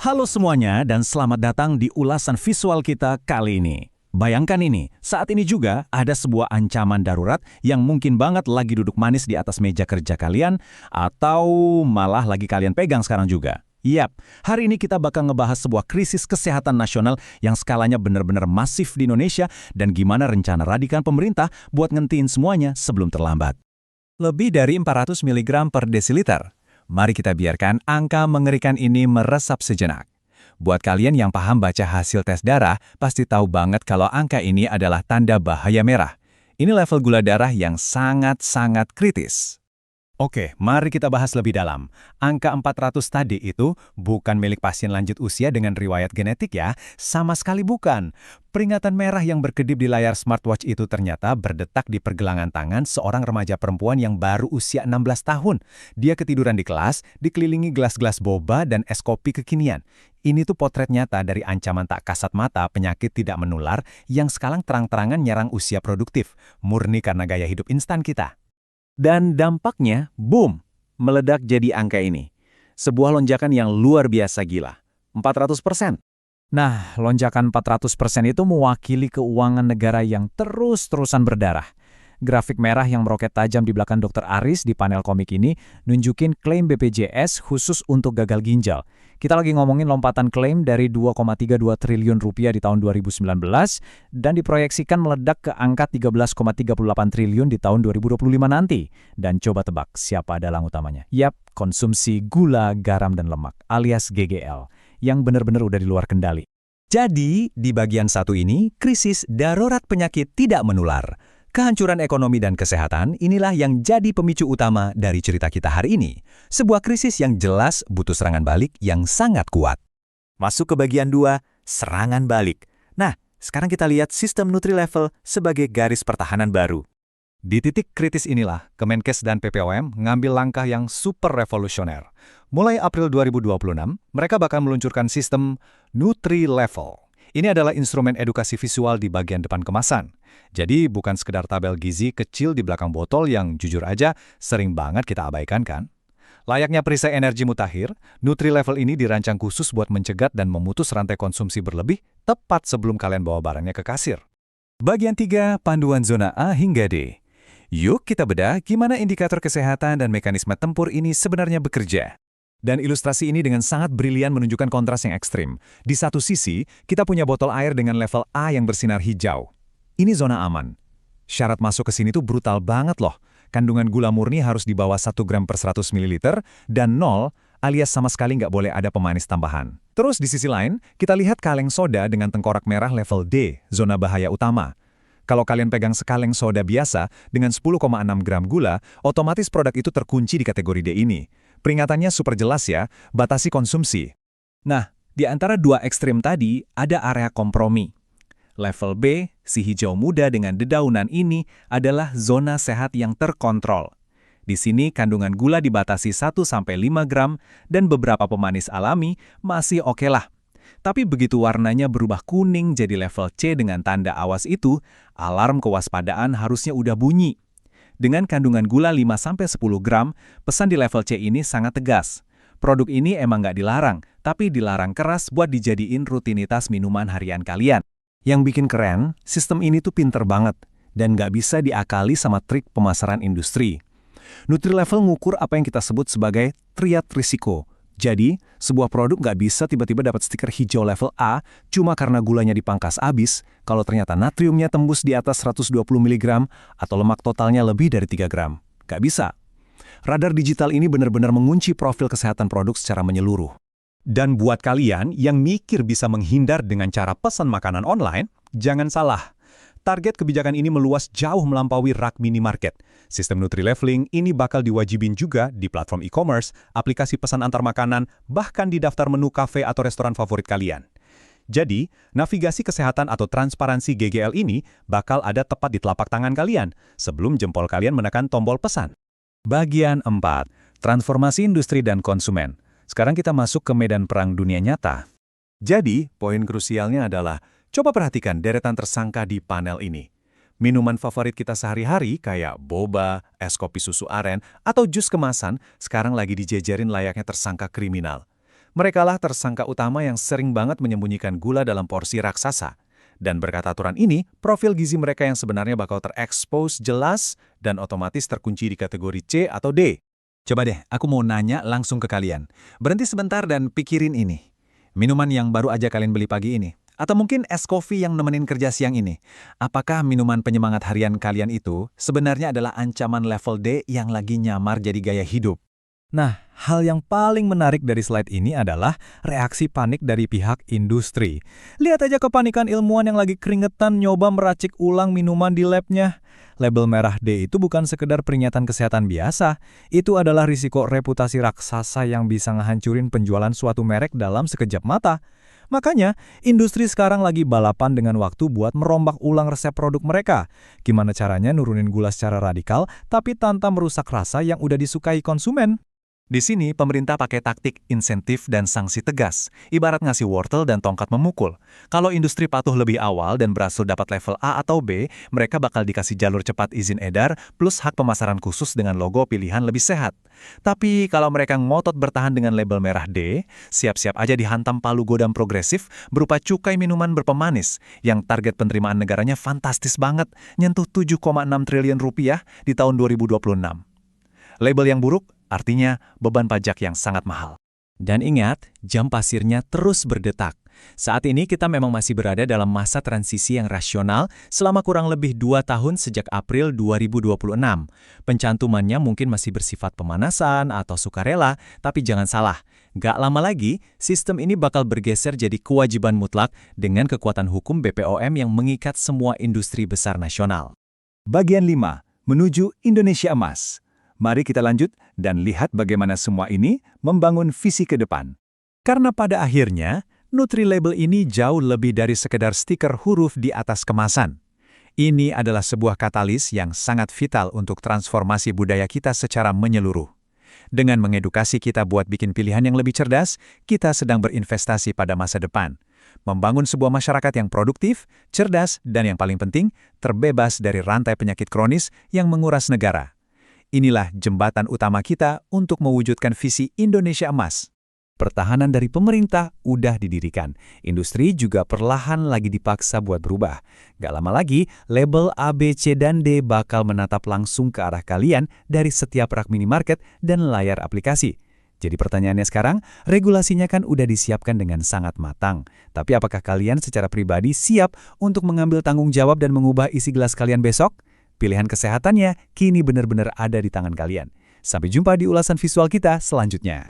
Halo semuanya dan selamat datang di ulasan visual kita kali ini. Bayangkan ini, saat ini juga ada sebuah ancaman darurat yang mungkin banget lagi duduk manis di atas meja kerja kalian atau malah lagi kalian pegang sekarang juga. Yap, hari ini kita bakal ngebahas sebuah krisis kesehatan nasional yang skalanya benar-benar masif di Indonesia dan gimana rencana radikan pemerintah buat ngentiin semuanya sebelum terlambat. Lebih dari 400 mg per desiliter. Mari kita biarkan angka mengerikan ini meresap sejenak. Buat kalian yang paham baca hasil tes darah, pasti tahu banget kalau angka ini adalah tanda bahaya merah. Ini level gula darah yang sangat-sangat kritis. Oke, mari kita bahas lebih dalam. Angka 400 tadi itu bukan milik pasien lanjut usia dengan riwayat genetik ya, sama sekali bukan. Peringatan merah yang berkedip di layar smartwatch itu ternyata berdetak di pergelangan tangan seorang remaja perempuan yang baru usia 16 tahun. Dia ketiduran di kelas, dikelilingi gelas-gelas boba dan es kopi kekinian. Ini tuh potret nyata dari ancaman tak kasat mata penyakit tidak menular yang sekarang terang-terangan nyerang usia produktif, murni karena gaya hidup instan kita. Dan dampaknya, boom, meledak jadi angka ini. Sebuah lonjakan yang luar biasa gila, 400%. Nah, lonjakan 400% itu mewakili keuangan negara yang terus-terusan berdarah. Grafik merah yang meroket tajam di belakang Dr. Aris di panel komik ini nunjukin klaim BPJS khusus untuk gagal ginjal. Kita lagi ngomongin lompatan klaim dari 2,32 triliun rupiah di tahun 2019 dan diproyeksikan meledak ke angka 13,38 triliun di tahun 2025 nanti. Dan coba tebak siapa dalang utamanya? Yap, konsumsi gula, garam, dan lemak alias GGL yang benar-benar udah di luar kendali. Jadi, di bagian satu ini, krisis darurat penyakit tidak menular. Kehancuran ekonomi dan kesehatan inilah yang jadi pemicu utama dari cerita kita hari ini. Sebuah krisis yang jelas butuh serangan balik yang sangat kuat. Masuk ke bagian 2, serangan balik. Nah, sekarang kita lihat sistem Nutri-Level sebagai garis pertahanan baru. Di titik kritis inilah, Kemenkes dan PPOM ngambil langkah yang super revolusioner. Mulai April 2026, mereka bakal meluncurkan sistem Nutri-Level. Ini adalah instrumen edukasi visual di bagian depan kemasan. Jadi bukan sekedar tabel gizi kecil di belakang botol yang jujur aja sering banget kita abaikan kan? Layaknya perisai energi mutakhir, Nutri-Level ini dirancang khusus buat mencegat dan memutus rantai konsumsi berlebih tepat sebelum kalian bawa barangnya ke kasir. Bagian 3, panduan zona A hingga D. Yuk kita bedah gimana indikator kesehatan dan mekanisme tempur ini sebenarnya bekerja. Dan ilustrasi ini dengan sangat brilian menunjukkan kontras yang ekstrim. Di satu sisi, kita punya botol air dengan level A yang bersinar hijau. Ini zona aman. Syarat masuk ke sini tuh brutal banget loh. Kandungan gula murni harus di bawah 1 gram per 100 ml dan 0 alias sama sekali nggak boleh ada pemanis tambahan. Terus di sisi lain, kita lihat kaleng soda dengan tengkorak merah level D, zona bahaya utama. Kalau kalian pegang sekaleng soda biasa dengan 10,6 gram gula, otomatis produk itu terkunci di kategori D ini. Peringatannya super jelas ya, batasi konsumsi. Nah, di antara dua ekstrim tadi ada area kompromi. Level B, si hijau muda dengan dedaunan ini adalah zona sehat yang terkontrol. Di sini kandungan gula dibatasi 1-5 gram dan beberapa pemanis alami masih oke lah. Tapi begitu warnanya berubah kuning jadi level C dengan tanda awas itu, alarm kewaspadaan harusnya udah bunyi. Dengan kandungan gula 5-10 gram, pesan di level C ini sangat tegas. Produk ini emang nggak dilarang, tapi dilarang keras buat dijadiin rutinitas minuman harian kalian. Yang bikin keren, sistem ini tuh pinter banget, dan nggak bisa diakali sama trik pemasaran industri. Nutri-Level ngukur apa yang kita sebut sebagai triad risiko. Jadi, sebuah produk nggak bisa tiba-tiba dapat stiker hijau level A cuma karena gulanya dipangkas habis kalau ternyata natriumnya tembus di atas 120 mg atau lemak totalnya lebih dari 3 gram. Nggak bisa. Radar digital ini benar-benar mengunci profil kesehatan produk secara menyeluruh. Dan buat kalian yang mikir bisa menghindar dengan cara pesan makanan online, jangan salah. Target kebijakan ini meluas jauh melampaui rak minimarket. Sistem Nutri-Leveling ini bakal diwajibin juga di platform e-commerce, aplikasi pesan antar makanan, bahkan di daftar menu kafe atau restoran favorit kalian. Jadi, navigasi kesehatan atau transparansi GGL ini bakal ada tepat di telapak tangan kalian sebelum jempol kalian menekan tombol pesan. Bagian 4. Transformasi industri dan konsumen. Sekarang kita masuk ke medan perang dunia nyata. Jadi, poin krusialnya adalah coba perhatikan deretan tersangka di panel ini. Minuman favorit kita sehari-hari kayak boba, es kopi susu aren, atau jus kemasan sekarang lagi dijejerin layaknya tersangka kriminal. Merekalah tersangka utama yang sering banget menyembunyikan gula dalam porsi raksasa. Dan berkat aturan ini, profil gizi mereka yang sebenarnya bakal terekspos jelas dan otomatis terkunci di kategori C atau D. Coba deh, aku mau nanya langsung ke kalian. Berhenti sebentar dan pikirin ini. Minuman yang baru aja kalian beli pagi ini. Atau mungkin es kopi yang nemenin kerja siang ini. Apakah minuman penyemangat harian kalian itu sebenarnya adalah ancaman level D yang lagi nyamar jadi gaya hidup? Nah, hal yang paling menarik dari slide ini adalah reaksi panik dari pihak industri. Lihat aja kepanikan ilmuwan yang lagi keringetan nyoba meracik ulang minuman di labnya. Label merah D itu bukan sekedar peringatan kesehatan biasa, itu adalah risiko reputasi raksasa yang bisa ngehancurin penjualan suatu merek dalam sekejap mata. Makanya, industri sekarang lagi balapan dengan waktu buat merombak ulang resep produk mereka. Gimana caranya nurunin gula secara radikal, tapi tanpa merusak rasa yang udah disukai konsumen. Di sini, pemerintah pakai taktik insentif dan sanksi tegas, ibarat ngasih wortel dan tongkat memukul. Kalau industri patuh lebih awal dan berhasil dapat level A atau B, mereka bakal dikasih jalur cepat izin edar plus hak pemasaran khusus dengan logo pilihan lebih sehat. Tapi kalau mereka ngotot bertahan dengan label merah D, siap-siap aja dihantam palu godam progresif berupa cukai minuman berpemanis, yang target penerimaan negaranya fantastis banget, nyentuh 7,6 triliun rupiah di tahun 2026. Label yang buruk artinya beban pajak yang sangat mahal. Dan ingat, jam pasirnya terus berdetak. Saat ini kita memang masih berada dalam masa transisi yang rasional selama kurang lebih 2 tahun sejak April 2026. Pencantumannya mungkin masih bersifat pemanasan atau sukarela, tapi jangan salah, gak lama lagi sistem ini bakal bergeser jadi kewajiban mutlak dengan kekuatan hukum BPOM yang mengikat semua industri besar nasional. Bagian 5. Menuju Indonesia Emas. Mari kita lanjut dan lihat bagaimana semua ini membangun visi ke depan. Karena pada akhirnya, Nutri-Label ini jauh lebih dari sekedar stiker huruf di atas kemasan. Ini adalah sebuah katalis yang sangat vital untuk transformasi budaya kita secara menyeluruh. Dengan mengedukasi kita buat bikin pilihan yang lebih cerdas, kita sedang berinvestasi pada masa depan. Membangun sebuah masyarakat yang produktif, cerdas, dan yang paling penting, terbebas dari rantai penyakit kronis yang menguras negara. Inilah jembatan utama kita untuk mewujudkan visi Indonesia Emas. Pertahanan dari pemerintah udah didirikan. Industri juga perlahan lagi dipaksa buat berubah. Gak lama lagi, label A, B, C, dan D bakal menatap langsung ke arah kalian dari setiap rak minimarket dan layar aplikasi. Jadi pertanyaannya sekarang, regulasinya kan udah disiapkan dengan sangat matang. Tapi apakah kalian secara pribadi siap untuk mengambil tanggung jawab dan mengubah isi gelas kalian besok? Pilihan kesehatannya kini benar-benar ada di tangan kalian. Sampai jumpa di ulasan visual kita selanjutnya.